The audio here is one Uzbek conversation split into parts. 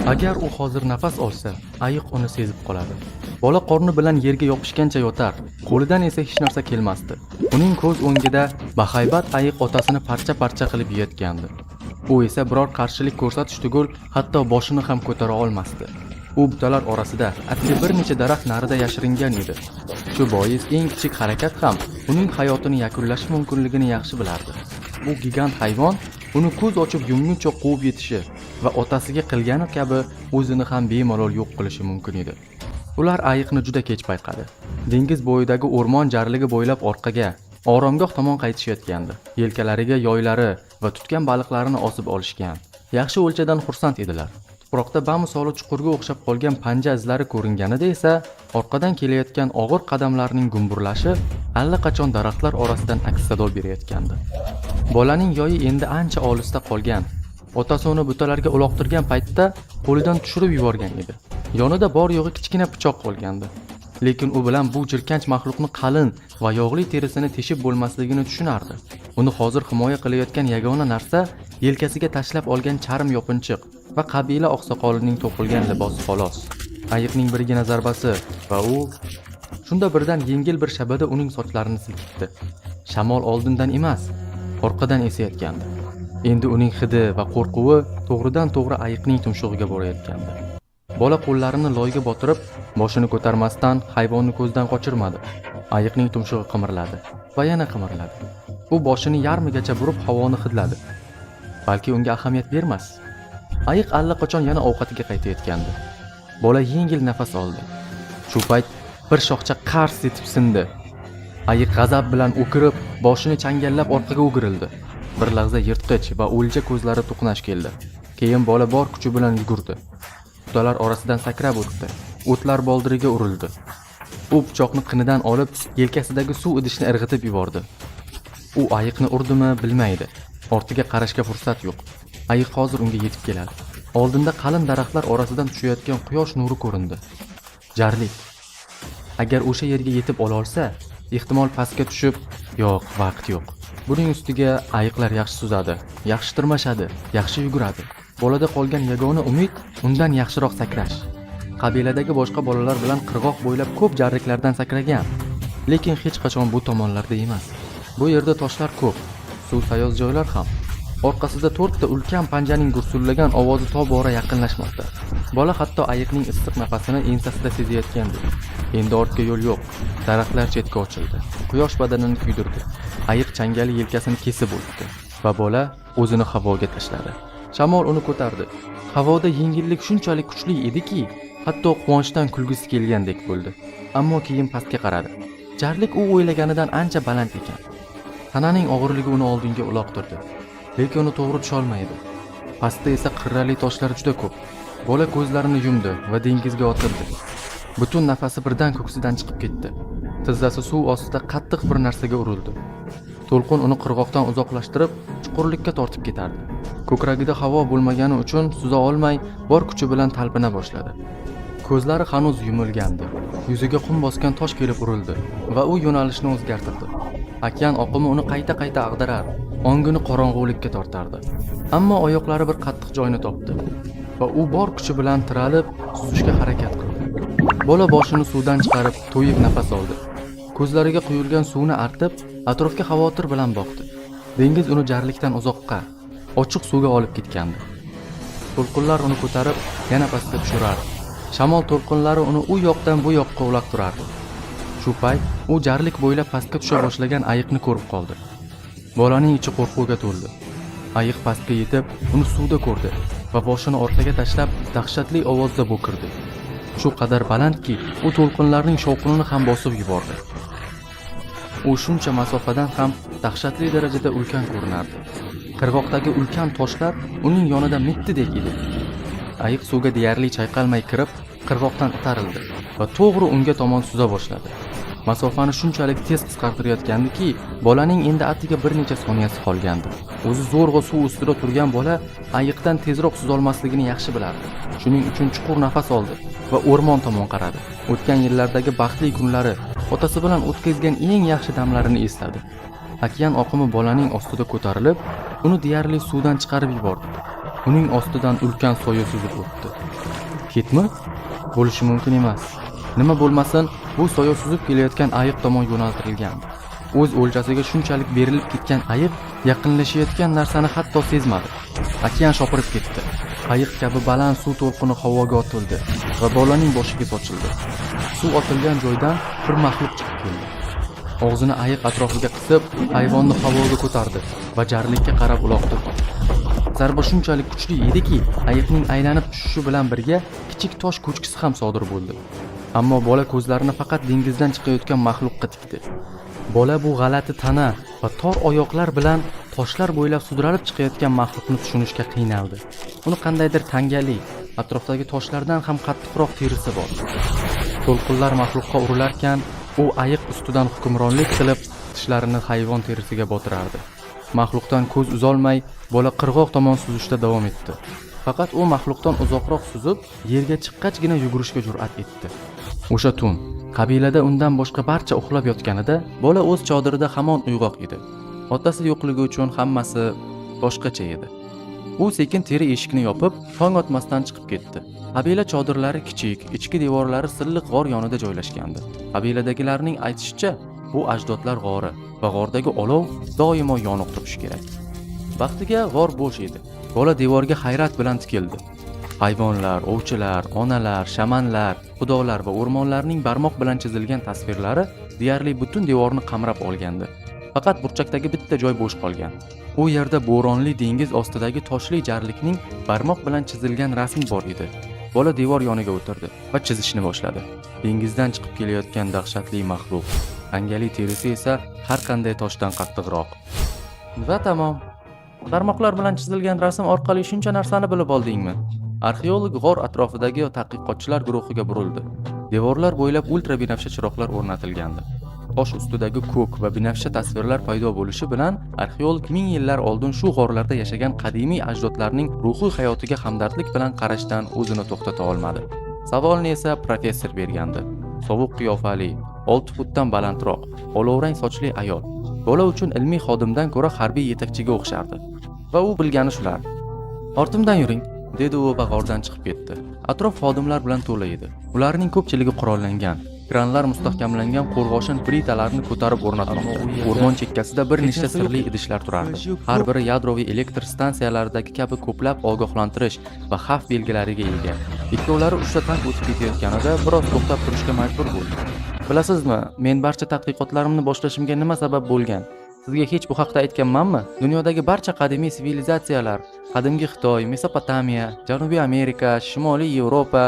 Agar u hozir nafas olsa, ayiq uni sezib qoladi. Bola qorni bilan yerga yopishgancha yotar, qo'lidan esa hech narsa kelmasdi. Uning ko'z o'ngida bahaybat ayiq otasini parcha-parcha qilib yeyotgandi. U esa biror qarshilik ko'rsatish tugul, hatto boshini ham ko'tara olmasdi. U butalar orasida, atga bir necha daraxt narida yashiringan edi. Shu bois eng kichik harakat ham uning hayotini yakunlashi mumkinligini yaxshi bilardi. Bu gigant hayvon uni ko'z ochib yumguncha quvib yetishi va otasiga qilgani kabi o'zini ham bemalol yo'q qilishi mumkin edi. Ular ayiqni juda kech payqadi. Dengiz bo'yidagi o'rmon jarligi bo'ylab orqaga, oromgoh tomon qaytishayotgandi. Yelkalariga yoylari va tutgan baliqlarini osib olishgan. Yaxshi o'lchadan xursand edilar. Tuproqda bamisoli chuqurga o'xshab qolgan panja izlari ko'ringanida esa orqadan kelayotgan og'ir qadamlarning gumburlashi allaqachon daraxtlar orasidan aks sado berayotgandi. Bolaning yoyi endi ancha olisda qolgan. Otasi uni butalarga uloqtirgan paytda qo'lidan tushirib yuborgan edi. Yonida bor yo'g'i kichkina pichoq qolgandi. Lekin u bilan bu jirkanch maxluqni qalin va yog'li terisini teshib bo'lmasligini tushunardi. Uni hozir himoya qilayotgan yagona narsa yelkasiga tashlab olgan charm yopinchiq va qabila oqsoqolining to'qilgan libosi xolos. Ayiqning birgina zarbasi va u shunda birdan yengil bir shabada uning sochlarini silkitdi. Shamol oldindan emas, orqadan esayotgandi. Endi uning hidi va qo'rquvi to'g'ridan-to'g'ri ayiqning tumshug'iga borayotgandi. Bola qo'llarini loyga botirib, boshini ko'tarmasdan hayvonni ko'zdan qochirmadi. Ayiqning tumshug'i qimirladi va yana qimirladi. U boshini yarmigacha burib havoni hidladi. Balki unga ahamiyat bermas. Ayiq allaqachon yana ovqatiga qaytayotgandi. Bola yengil nafas oldi. Shu payt bir shoxcha qars etib sindi. Ayiq g'azab bilan o'kirib, boshini changallab orqaga o'girildi. Bir lahza yirtqich va o'lja ko'zlari to'qnash keldi. Keyin bola bor kuchi bilan yugurdi. Butalar orasidan sakrab o'tdi. O'tlar boldiriga urildi. U pichoqni qinidan olib, yelkasidagi suv idishni irg'itib yubordi. U ayiqni urdimi bilmaydi. Ortiga qarashga fursat yo'q. Ayiq hozir unga yetib keladi. Oldinda qalin daraxtlar orasidan tushayotgan quyosh nuri ko'rindi. Jarlik. Agar o'sha yerga yetib ola olsa, ehtimol pastga tushib, yo'q, vaqt yo'q. Buning ustiga ayiqlar yaxshi suzadi, yaxshi tirmashadi, yaxshi yuguradi. Bolada qolgan yagona umid undan yaxshiroq sakrash. Qabiladagi boshqa bolalar bilan qirg'oq bo'ylab ko'p jarliklardan sakragan, lekin hech qachon bu tomonlarda emas. Bu yerda toshlar ko'p, suv sayoz joylar ham. Orqasida 4 ta ulkan panjaning gursullagan ovozi tobora yaqinlashmoqda. Bola hatto ayiqning issiq nafasini ensasida sezayotgandi. Endi ortga yo'l yo'q. Daraxtlar chetga ochildi. Quyosh badanini kuydirdi. Ayiq changali yelkasini kesib o'tdi va bola o'zini havoga tashladi. Shamol uni ko'tardi. Havoda yengillik shunchalik kuchli ediki, hatto quvonchdan kulgisi kelgandek bo'ldi. Ammo keyin pastga qaradi. Jarlik u o'ylaganidan ancha baland ekan. Tananing og'irligi uni oldinga uloqtirdi. Lekin uni to'g'ri tusha olmaydi. Pastda esa qirrali toshlar juda ko'p. Bola ko'zlarini yumdi va dengizga otildi. Butun nafasi birdan ko'ksidan chiqib ketdi. Tizzasi suv ostida qattiq bir narsaga urildi. To'lqin uni qirg'oqdan uzoqlashtirib, chuqurlikka tortib ketardi. Ko'kragida havo bo'lmagani uchun suza olmay, bor kuchi bilan talpina boshladi. Ko'zlari hanuz yumilgandi. Yuziga qum bosgan tosh kelib urildi va u yo'nalishni o'zgartirdi. Okean oqimi uni qayta-qayta ag'darar, ongini qorong'ulikka tortardi. Ammo oyoqlari bir qattiq joyni topdi va u bor kuchi bilan tiralib, suzishga harakat qildi. Bola boshini suvdan chiqarib, to'yib nafas oldi. Ko'zlariga quyilgan suvni artib, atrofga xavotir bilan boqdi. Dengiz uni jarlikdan uzoqqa, ochiq suvga olib ketgandi. To'lqinlar uni ko'tarib, yana pastga tushirardi. Shamol to'lqinlari uni u yoqdan bu yoqqa uloqtirardi. Shu payt u jarlik bo'ylab pastga tusha boshlagan ayiqni ko'rib qoldi. Bolaning ichi qo'rquvga to'ldi. Ayiq pastga yetib, uni suvda ko'rdi va boshini orqaga tashlab, dahshatli ovozda bo'kirdi. Shu qadar balandki, u to'lqinlarning shovqinini ham bosib yubordi. U shuncha masofadan ham dahshatli darajada ulkan ko'rinardi. Qirg'oqdagi ulkan toshlar uning yonida mittidek edi. Ayiq suvga deyarli chayqalmay kirib, qirg'oqdan itarildi va to'g'ri unga tomon suza boshladi. Masofani shunchalik tez qisqartirayotgandiki, bolaning endi atiga bir necha soniyasi qolgandi. O'zi zo'rg'a suv ustida turgan bola ayiqdan tezroq suzolmasligini yaxshi bilardi. Shuning uchun chuqur nafas oldi va o'rmon tomon qaradi. O'tgan yillardagi baxtli kunlari, otasi bilan o'tkazgan eng yaxshi damlarini esladi. Okean oqimi bolaning ostida ko'tarilib, uni deyarli suvdan chiqarib yubordi. Uning ostidan ulkan soya suzib o'tdi. Kitmi? Bo'lishi mumkin emas. Nima bo'lmasin, bu soya suzib kelayotgan ayiq tomon yo'naltirilgandi. O'z o'ljasiga shunchalik berilib ketgan ayiq yaqinlashayotgan narsani hatto sezmadi. Okean shopirib ketdi. Ayiq kabi baland suv to'lqini havoga otildi va bolaning boshiga sochildi. Suv otilgan joydan bir maxluq chiqib keldi. Og'zini ayiq atrofiga qisib, hayvonni havoga ko'tardi va jarlikka qarab uloqtirdi. Zarba shunchalik kuchli ediki, ayiqning aylanib tushishi bilan birga kichik tosh ko'chkisi ham sodir bo'ldi. Ammo bola ko'zlarini faqat dengizdan chiqayotgan maxluqqa tikdi. Bola bu g'alati tana va tor oyoqlar bilan toshlar bo'ylab sudralib chiqayotgan maxluqni tushunishga qiynaldi. Uni qandaydir tangali, atrofdagi toshlardan ham qattiqroq terisi bor. To'lqinlar maxluqqa urilarkan, u ayiq ustidan hukmronlik qilib, tishlarini hayvon terisiga botirardi. Maxluqdan ko'z uzolmay, bola qirg'oq tomon suzishda davom etdi. Faqat u maxluqdan uzoqroq suzib, yerga chiqqachgina yugurishga jur'at etdi. O'sha tun qabilada undan boshqa barcha uxlab yotganida, bola o'z chodirida hamon uyg'oq edi. Otasi yo'qligi uchun hammasi boshqacha edi. U sekin teri eshikni yopib, tong otmasdan chiqib ketdi. Qabila chodirlari kichik, ichki devorlari silliq g'or yonida joylashgandi. Qabiladagilarning aytishicha, bu ajdodlar g'ori va g'ordagi olov doimo yoniq turishi kerak. Vaqtiga g'or bo'sh edi. Bola devorga hayrat bilan tikildi. Hayvonlar, ovchilar, onalar, shamanlar, xudolar va o'rmonlarning barmoq bilan chizilgan tasvirlari deyarli butun devorni qamrab olgandi. Faqat burchakdagi bitta joy bo'sh qolgan. U yerda bo'ronli dengiz ostidagi toshli jarlikning barmoq bilan chizilgan rasmi bor edi. Bola devor yoniga o'tirdi va chizishni boshladi. Dengizdan chiqib kelayotgan dahshatli maxluq. Angali terisi esa har qanday toshdan qattiqroq. Va tamom. Barmoqlar bilan chizilgan rasm orqali shuncha narsani bilib oldingmi? Arxeolog g'or atrofidagi tadqiqotchilar guruhiga burildi. Devorlar bo'ylab ultra binafsha chiroqlar o'rnatilgandi. Tosh ustidagi ko'k va binafsha tasvirlar paydo bo'lishi bilan arxeolog ming yillar oldin shu g'orlarda yashagan qadimiy ajdodlarning ruhiy hayotiga hamdardlik bilan qarashdan o'zini to'xtata olmadi. Savolni esa professor bergandi. Sovuq qiyofali, 6 futdan balandroq, olovrang sochli ayol. Bola uchun ilmiy xodimdan ko'ra harbiy yetakchiga o'xshardi. Va u bilgani shular. "Ortimdan yuring", dedi u va g'ordan chiqib ketdi. Atrof xodimlar bilan to'la edi. Ularning ko'pchiligi qurollangan. Kranlar mustahkamlangan qo'rg'oshin plitalarni ko'tarib o'rnatilgan. O'rmon chekkasida bir nechta sirli idishlar turardi. Har biri yadroviy elektr stansiyalaridagi kabi ko'plab ogohlantirish va xavf belgilariga ega. Ikkovlari uchta tank o'tib ketayotganida biroz to'xtab turishga majbur bo'ldi. "Bilasizmi, men barcha tadqiqotlarimni boshlashimga nima sabab bo'lgan? Sizga hech bu haqda aytganmanmi? Dunyodagi barcha qadimiy sivilizatsiyalar, qadimgi Xitoy, Mesopotamiya, Janubiy Amerika, Shimoliy Yevropa,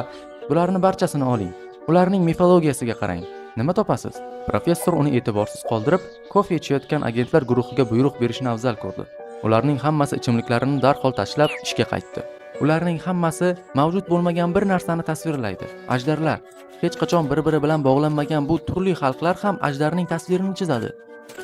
bularni barchasini oling. Ularning mifologiyasiga qarang. Nima topasiz?" Professor uni e'tiborsiz qoldirib, kofe ichayotgan agentlar guruhiga buyruq berishni afzal ko'rdi. Ularning hammasi ichimliklarini darhol tashlab ishga qaytdi. Ularning hammasi mavjud bo'lmagan bir narsani tasvirlaydi. Ajdarlar. Hech qachon bir-biri bilan bog'lanmagan bu turli xalqlar ham ajdarning tasvirini chizadi.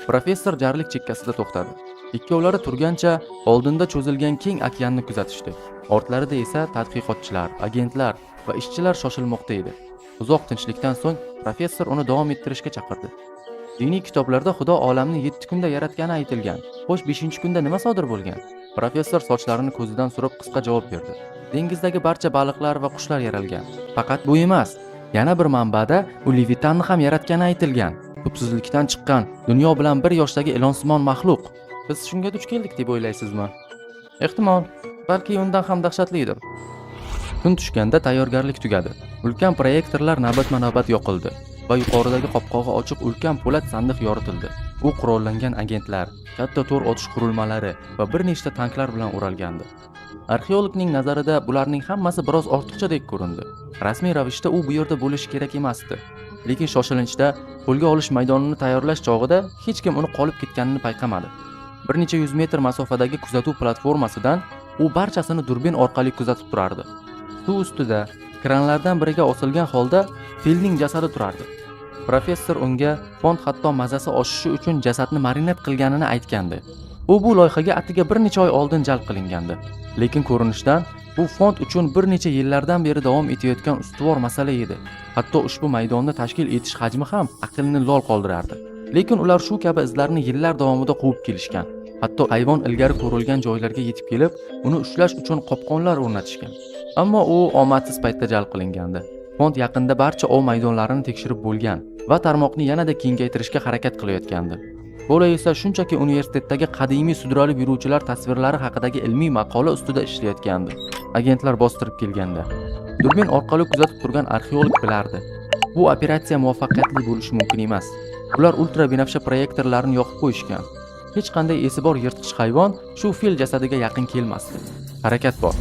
Professor jarlik chekkasida to'xtadi. Ikkovlari turgancha oldinda cho'zilgan keng okeanni kuzatishdi. Ortlarida esa tadqiqotchilar, agentlar va ishchilar shoshilmoqda edi. Uzoq tinchlikdan so'ng professor uni davom ettirishga chaqirdi. Diniy kitoblarda Xudo olamni 7 kunda yaratgani aytilgan. Xo'sh, 5-kunda nima sodir bo'lgan? Professor sochlarini ko'zidan surib qisqa javob berdi. Dengizdagi barcha baliqlar va qushlar yaralgan. Faqat bu emas. Yana bir manbada u Levitanni ham yaratgani aytilgan. Tubsizlikdan chiqqan, dunyo bilan bir yoshdagi ilonsimon maxluq. Biz shunga duch keldik deb o'ylaysizmi? Ehtimol, balki undan ham dahshatlidir. Kun tushganda tayyorgarlik tugadi. Ulkan proyektorlar navbatma-navbat yoqildi va yuqoridagi qopqog'i ochiq ulkan po'lat sandiq yoritildi. U qurollangan agentlar, katta to'r otish qurilmalari va bir nechta tanklar bilan o'ralgandi. Arxeologning nazarida bularning hammasi biroz ortiqchadek ko'rindi. Rasmiy ravishda u bu yerda bo'lishi kerak emasdi. Lekin shoshilinchda qo'lga olish maydonini tayyorlash chog'ida hech kim uni qolib ketganini payqamadi. Bir necha 100 metr masofadagi kuzatuv platformasidan u barchasini durbin orqali kuzatib turardi. Suv ustida kranlardan biriga osilgan holda filning jasadi turardi. Professor unga fond hatto mazasi oshishi uchun jasadni marinad qilganini aytgandi. U bu loyihaga atiga bir necha oy oldin jalb qilingandi. Lekin ko'rinishdan bu fond uchun bir necha yillardan beri davom etayotgan ustuvor masala edi. Hatto ushbu maydonni tashkil etish hajmi ham aqlni lol qoldirardi. Lekin ular shu kabi izlarni yillar davomida quvib kelishgan. Hatto hayvon ilgari ko'rilgan joylarga yetib kelib, uni ushlash uchun qopqonlar o'rnatishgan. Ammo u omadsiz paytda jalb qilingandi. Fond yaqinda barcha ov maydonlarini tekshirib bo'lgan va tarmoqni yanada kengaytirishga harakat qilayotgandi. Bola esa shunchaki universitetdagi qadimiy sudralib yuruvchilar tasvirlari haqidagi ilmiy maqola ustida ishlayotgandi. Agentlar bostirib kelganda durbin orqali kuzatib turgan arxeolog bilardi. Bu operatsiya muvaffaqiyatli bo'lishi mumkin emas. Ular ultra binafsha proyektorlarni yoqib qo'yishgan. Hech qanday esi bor yirtqich hayvon shu fil jasadiga yaqin kelmasdi. Harakat bor.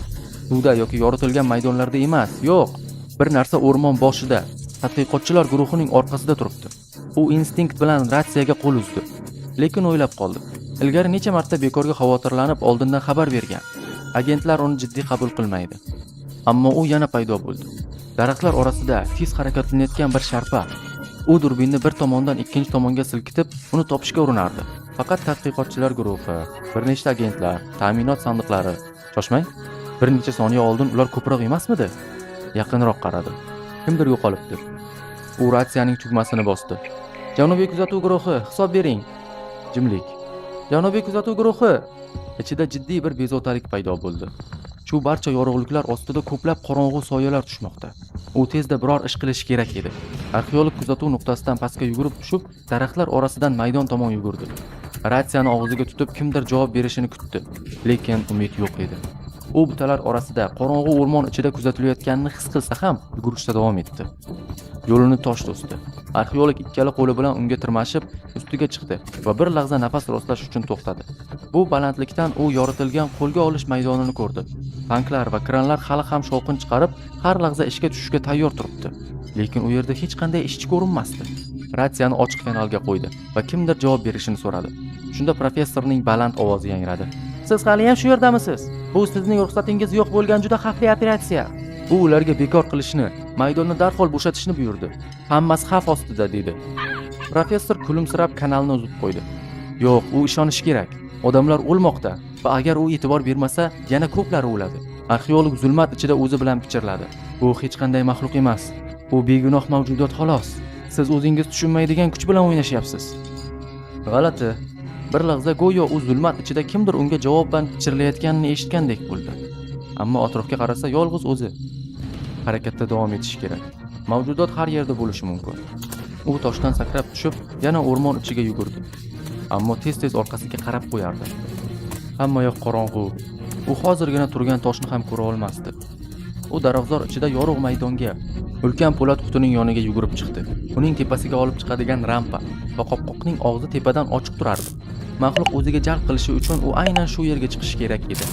Suvda yoki yoritilgan maydonlarda emas, yo'q. Bir narsa o'rmon boshida, tadqiqotchilar guruhining orqasida turibdi. U instinkt bilan ratsiyaga qo'l uzdi. Lekin o'ylab qoldi. Ilgari necha marta bekorga xavotirlanib oldindan xabar bergan. Agentlar uni jiddiy qabul qilmaydi. Ammo u yana paydo bo'ldi. Daraxtlar orasida tez harakatlanayotgan bir sharpa. U durbinni bir tomondan ikkinchi tomonga silkitib, uni topishga urinardi. Faqat tadqiqotchilar guruhi, bir nechta agentlar, ta'minot sandiqlari. Shoshmang. Bir necha soniya oldin ular ko'proq emasmidi? Yaqinroq qaradi. Kimdir yo'qolibdi. U ratsiyaning tugmasini bosdi. Janubiy kuzatuv guruhi, hisob bering. Jimlik. Janubiy kuzatuv guruhi. Ichida jiddiy bir bezovtalik paydo bo'ldi. Shu barcha yorug'liklar ostida ko'plab qorong'u soyalar tushmoqda. U tezda biror ish qilish kerak edi. Arxeolog kuzatuv nuqtasidan pastga yugurib tushib, daraxtlar orasidan maydon tomon yugurdi. Ratsiyani og'ziga tutib kimdir javob berishini kutdi, lekin umid yo'q edi. U butalar orasida qorong'u o'rmon ichida kuzatilayotganini his qilsa ham yugurishda davom etdi. Yo'lini tosh to'sdi. Arxeolog ikkala qo'li bilan unga tirmashib, ustiga chiqdi va bir lahza nafas rostlash uchun to'xtadi. Bu balandlikdan u yoritilgan qo'lga olish maydonini ko'rdi. Tanklar va kranlar hali ham shovqin chiqarib, har lahza ishga tushishga tayyor turibdi. Lekin u yerda hech qanday ishchi ko'rinmasdi. Ratsiyani ochiq kanalga qo'ydi va kimdir javob berishini so'radi. Shunda professorning baland ovozi yangradi. Siz hali ham shu yerdamisiz? Bu sizning ruxsatingiz yo'q bo'lgan juda xavfli operatsiya. U ularga bekor qilishni, maydonni darhol bo'shatishni buyurdi. Hammasi xavf ostida dedi. Professor kulimsirab kanalni uzib qo'ydi. Yo'q, u ishonish kerak. Odamlar o'lmoqda va agar u e'tibor bermasa, yana ko'plari o'ladi. Arxeolog zulmat ichida o'zi bilan pichirladi. Bu hech qanday maxluq emas. U begunoh mavjudot xolos. Siz o'zingiz tushunmaydigan kuch bilan o'ynashyapsiz. G'alati. Bir lahza go'yo u zulmat ichida kimdir unga javoban pichirlayotganini eshitgandek bo'ldi. Ammo atrofga qarasa yolg'iz o'zi. Harakatda davom etish kerak. Mavjudot har yerda bo'lishi mumkin. U toshdan sakrab tushib, yana o'rmon ichiga yugurdi. Ammo tez-tez orqasiga qarab qo'yardi. Hamma yoq qorong'u. U hozirgina turgan toshni ham ko'ra olmasdi. U daraxtzor ichida yorug' maydonga, ulkan po'lat qutining yoniga yugurib chiqdi. Uning tepasiga olib chiqadigan rampa va qopqoqning og'zi tepadan ochiq turardi. Maxluq o'ziga jalb qilishi uchun u aynan shu yerga chiqishi kerak edi.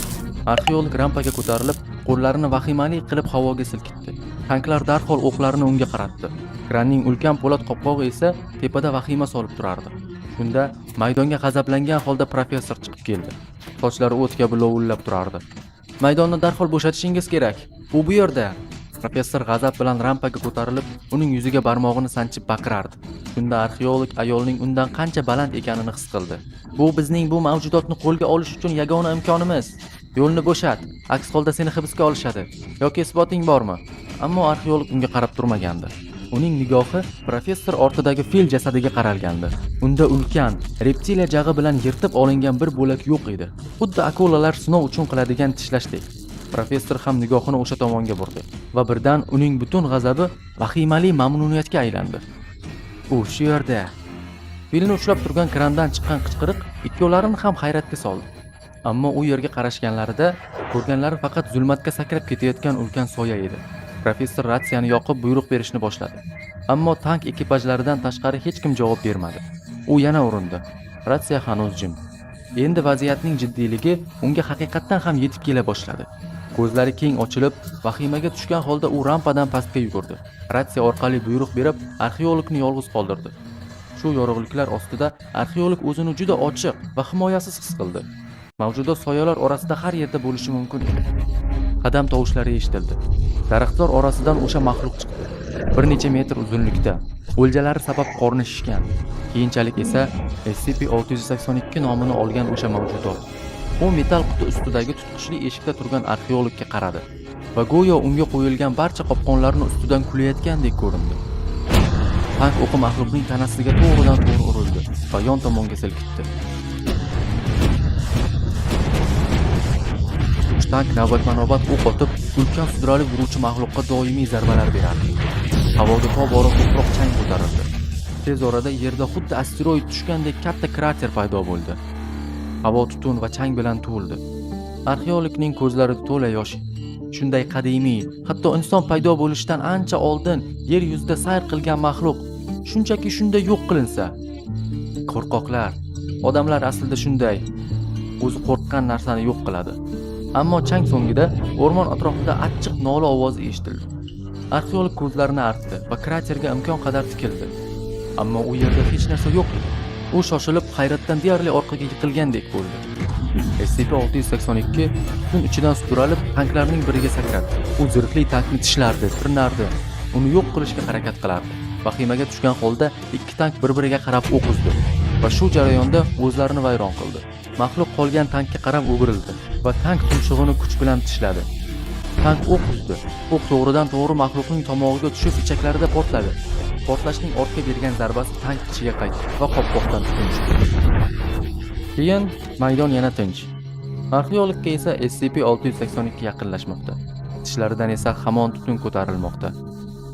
Arxeolog rampaga ko'tarilib, qo'llarini vahimali qilib havoga silkitdi. Tanklar darhol o'qlarini unga qaratdi. Kranning ulkan po'lat qopqog'i esa tepada vahima solib turardi. Shunda maydonga g'azablangan holda professor chiqib keldi. Sochlari o't kabi lovullab turardi. Maydonni darhol bo'shatishingiz kerak. U bu yerda. Professor g'azab bilan rampaga ko'tarilib, uning yuziga barmog'ini sanchib baqirardi. Shunda arxeolog ayolning undan qancha baland ekanini his qildi. Bu bizning bu mavjudotni qo'lga olish uchun yagona imkonimiz. Yo'lni bo'shat, aks holda seni hibsga olishadi. Yoki isboting bormi? Ammo arxeolog unga qarab turmagandi. Uning nigohi professor ortidagi fil jasadiga qaralgandi. Unda ulkan, reptiliya jag'i bilan yirtib olingan bir bo'lak yo'q edi. Xuddi akulalar sinov uchun qiladigan tishlashdek. Professor ham nigohini o'sha tomonga burdi va birdan uning butun g'azabi vahimali mamnuniyatga aylandi. U shu yerda. Filni ushlab turgan krandan chiqqan qichqiriq ikkovlarini ham hayratga soldi. Ammo u yerga qarashganlarida ko'rganlari faqat zulmatga sakrab ketayotgan ulkan soya edi. Professor ratsiyani yoqib buyruq berishni boshladi. Ammo tank ekipajlaridan tashqari hech kim javob bermadi. U yana urindi. Ratsiya hanuz jim. Endi vaziyatning jiddiyligi unga haqiqatdan ham yetib kela boshladi. Ko'zlari keng ochilib, vahimaga tushgan holda u rampadan pastga yugurdi. Ratsiya orqali buyruq berib, arxeologni yolg'iz qoldirdi. Shu yorug'liklar ostida arxeolog o'zini juda ochiq va himoyasiz his qildi. Mavjudot soyalar orasida har yerda bo'lishi mumkin edi. Qadam tovushlari eshitildi. Daraxtzor orasidan o'sha maxluq chiqdi. Bir necha metr uzunlikda, o'ljalari sabab qorni shishgan. Keyinchalik esa SCP-682 nomini olgan o'sha mavjudot. U metal quti ustidagi tutqichli eshikda turgan arxeologga qaradi va go'yo unga qo'yilgan barcha qopqonlarni ustidan kulayotgandek ko'rindi. Tank o'qi maxluqning tanasiga to'g'ridan to'g'ri urildi va yon tomonga silkitdi. tank navbatma-navbat o'q otib, ulkan sudrali yuruvchi maxluqqa doimiy zarbalar berardi. Havoda tobora ko'proq chang ko'tarildi. Tez orada yerda xuddi asteroid tushgandek katta krater paydo bo'ldi. Havo tutun va chang bilan to'ldi. Arxeologning ko'zlarida to'la yosh. Shunday qadimiy, hatto inson paydo bo'lishidan ancha oldin yer yuzida sayr qilgan maxluq shunchaki shunday yo'q qilinsa. Qo'rqoqlar, odamlar aslida shunday. O'zi qo'rqqan narsani yo'q qiladi. Ammo chang so'ngida o'rmon atrofida achchiq nola ovozi eshitildi. Arxeolog ko'zlarini artdi va kraterga imkon qadar tikildi. Ammo u yerda hech narsa yo'q edi. U shoshilib hayratdan deyarli orqaga yiqilgandek bo'ldi. SCP-682 tun ichidan sudralib tanklarning biriga sakradi. U zirhli tankni tishlardi, tirnardi, uni yo'q qilishga harakat qilardi. Vahimaga tushgan holda ikki tank bir-biriga qarab o'q uzdi va shu jarayonda o'zlarini vayron qildi. Maxluq qolgan tankka qarab o'girildi va tank tumshug'ini kuch bilan tishladi. Tank o'q uzdi. O'q to'g'ridan to'g'ri maxluqning tomog'iga tushib ichaklarida portladi. Portlashning ortga bergan zarbasi tank ichiga qaytdi va qopqoqdan tutun chiqdi. Keyin maydon yana tinch. Arxeologga esa SCP-682 yaqinlashmoqda. Tishlaridan esa hamon tutun ko'tarilmoqda.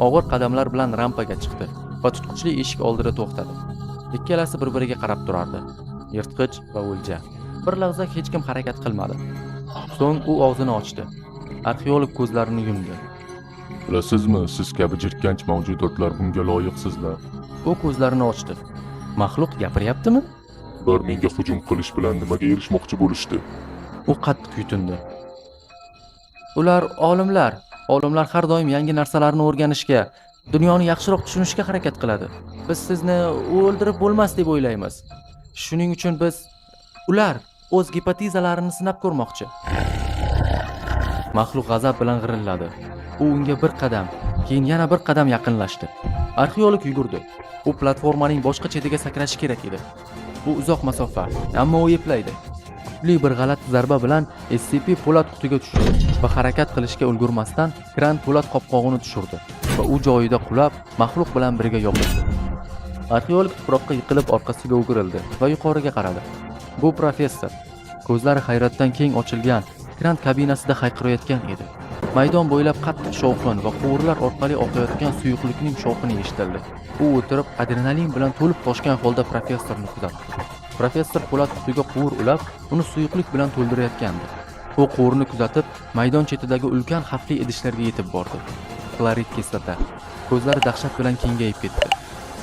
Og'ir qadamlar bilan rampaga chiqdi va tutqichli eshik oldida to'xtadi. Ikkalasi bir-biriga qarab turardi. Yirtqich va o'lja. Bir lahza hech kim harakat qilmadi. So'ng u og'zini ochdi. Arxeolog ko'zlarini yumdi. Bilasizmi, siz kabi jirkanch mavjudotlar bunga loyiqsizlar. U ko'zlarini ochdi. Maxluq gapiryaptimi? Ular menga hujum qilish bilan nimaga erishmoqchi bo'lishdi? U qattiq yutindi. Ular olimlar. Olimlar har doim yangi narsalarni o'rganishga, dunyoni yaxshiroq tushunishga harakat qiladi. Biz sizni o'ldirib bo'lmas deb o'ylaymiz. Shuning uchun ular o'z gipotezalarini sinab ko'rmoqchi. Maxluq g'azab bilan g'irilladi. U unga bir qadam, keyin yana bir qadam yaqinlashdi. Arxeolog yugurdi. U platformaning boshqa chetiga sakrashi kerak edi. Bu uzoq masofa, ammo u eplaydi. Kuchli bir g'alati zarba bilan SCP po'lat qutiga tushdi va harakat qilishga ulgurmasdan kran po'lat qopqog'ini tushirdi va u joyida qulab, maxluq bilan birga yopildi. Arxeolog tuproqqa yiqilib orqasiga o'girildi va yuqoriga qaradi. Bu professor, ko'zlari hayratdan keng ochilgan, kran kabinasida hayqirayotgan edi. Maydon bo'ylab qattiq shovqin va quvurlar orqali oqayotgan suyuqlikning shovqini eshitildi. U o'tirib, adrenalin bilan to'lib toshgan holda professorni kuzatdi. Professor po'lat qutiga quvur ulab, uni suyuqlik bilan to'ldirayotgandi. U quvurni kuzatib, maydon chetidagi ulkan xavfli idishlarga yetib bordi. Xlorid kislota. Ko'zlari dahshat bilan kengayib ketdi.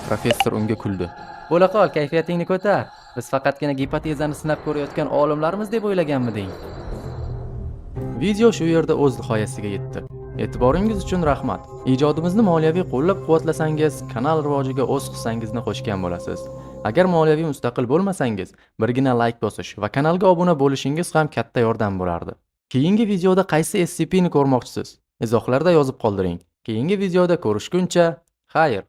Professor unga kuldi. "Bo'la qol, kayfiyatingni ko'tar. Biz faqatgina gipotezani sinab ko'rayotgan olimlarmiz deb o'ylaganmiding?" Video shu yerda o'z nihoyasiga yetdi. E'tiboringiz uchun rahmat. Ijodimizni moliyaviy qo'llab-quvvatlasangiz, kanal rivojiga o'z hissangizni qo'shgan bo'lasiz. Agar moliyaviy mustaqil bo'lmasangiz, birgina like bosish va kanalga obuna bo'lishingiz ham katta yordam bo'lardi. Keyingi videoda qaysi SCP ni ko'rmoqchisiz? Izohlarda yozib qoldiring. Keyingi videoda ko'rishguncha, xayr.